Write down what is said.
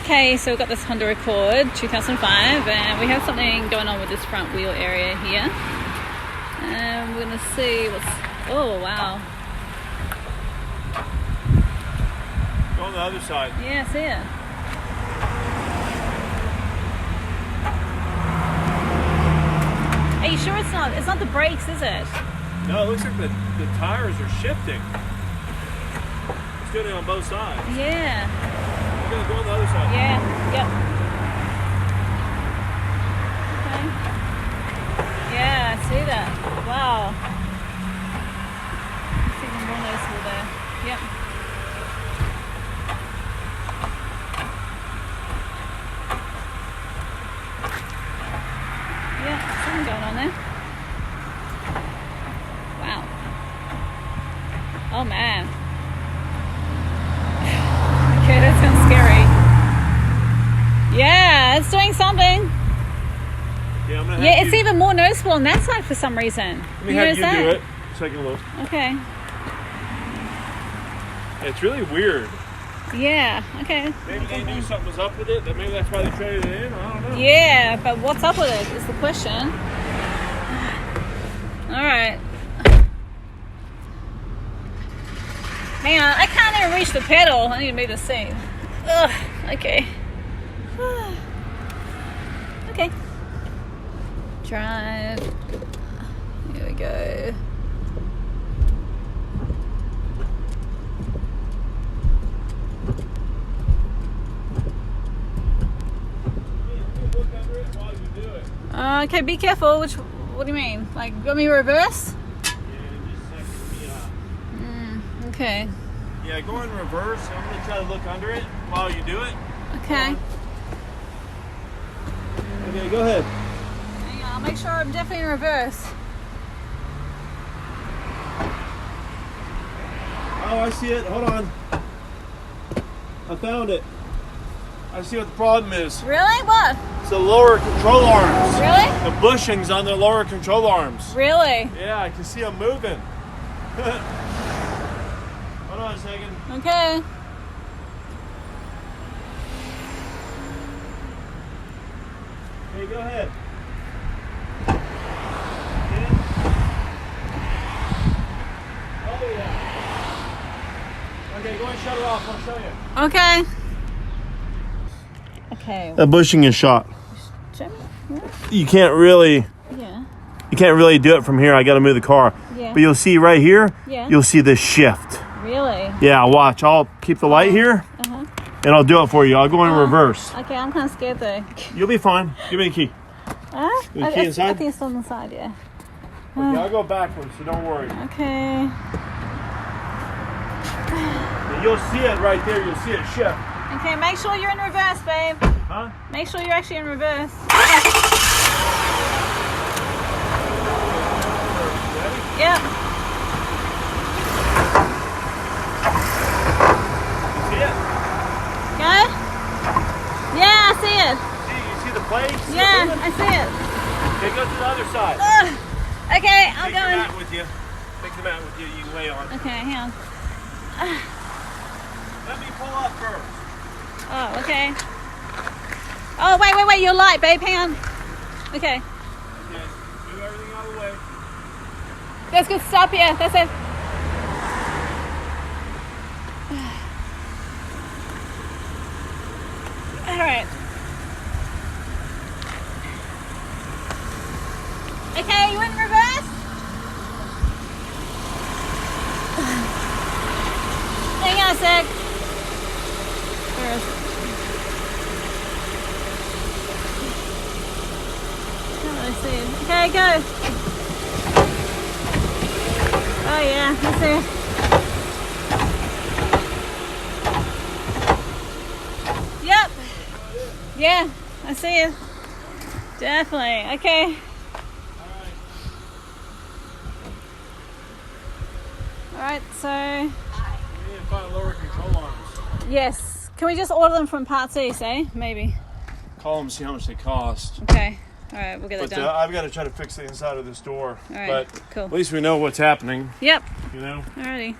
Okay, so we've got this Honda Accord 2005 and we have something going on with this front wheel area here. And we're going to see what's... Oh, wow. Go on the other side. Yeah, I see it. Are you sure it's not the brakes, is it? No, it looks like the tires are shifting. It's doing it on both sides. Yeah. We're going to go on the other side. Yeah, yep. Okay. Yeah, I see that. Wow. It's even more noticeable there. Yep. Yeah, something going on there. Wow. Oh man. Okay, that sounds scary. Yeah, it's doing something. Yeah, I'm gonna Yeah, have it's even more noticeable on that side for some reason. Let me have you do it. Take a look. Okay. It's really weird. Yeah, okay. Maybe they knew something was up with it. Maybe that's why they traded it in. I don't know. Yeah, but what's up with it is the question. Alright. Hang on, I can't even reach the pedal. I need to move the seat. Ugh, okay. Okay. Drive. Here we go. Look under it while you do it. Okay, be careful. What do you mean? Like, you want me to reverse? Yeah, just Okay. yeah, go in reverse. I'm going to try to look under it while you do it. Okay. Okay, go ahead. Hang on, I'll make sure I'm definitely in reverse. Oh, I see it. Hold on. I found it. I see what the problem is. Really? What? It's the lower control arms. Really? The bushings on the lower control arms. Really? Yeah, I can see them moving. Hold on a second. Okay. Hey, go ahead. Oh, yeah. Okay, go ahead and shut it off. I'll show you. Okay. Okay. That bushing is shot. Show me. You can't really do it from here. I got to move the car. Yeah. But you'll see right here, Yeah. you'll see this shift. Really? Yeah, watch. I'll keep the light here, and I'll do it for you. I'll go in reverse. Okay, I'm kind of scared though. You'll be fine. Give me the key. The key inside? I think it's on the side, yeah. Okay, I'll go backwards, so don't worry. Okay. And you'll see it right there. You'll see it shift. Okay, make sure you're in reverse, babe. Huh? Make sure you're actually in reverse. Ready? Yep. See it? Good? Yeah, I see it. You see the plate? See it Yeah, moving? I see it. Okay, go to the other side. Okay, I'm Take the going. mat with you. Take the mat with you. You can lay on. Okay, hang on. Let me pull up first. Oh, okay. Oh, wait, you're light, babe, hang on. Okay. Okay, move everything out of the way. That's good, stop, yeah, that's it. Alright. Okay, you in reverse? Hang on a sec. Where is it? Can't really see it. Okay, go. Oh yeah, that's it. Yep. Yeah, I see it. Definitely. Okay. Alright, so We need to find lower control arms. yes. Can we just order them from Parts East, eh? Maybe. Call them, see how much they cost. Okay. Alright, we'll get that But done. I've got to try to fix the inside of this door. Alright, But cool. at least we know what's happening, Yep. you know? Alrighty.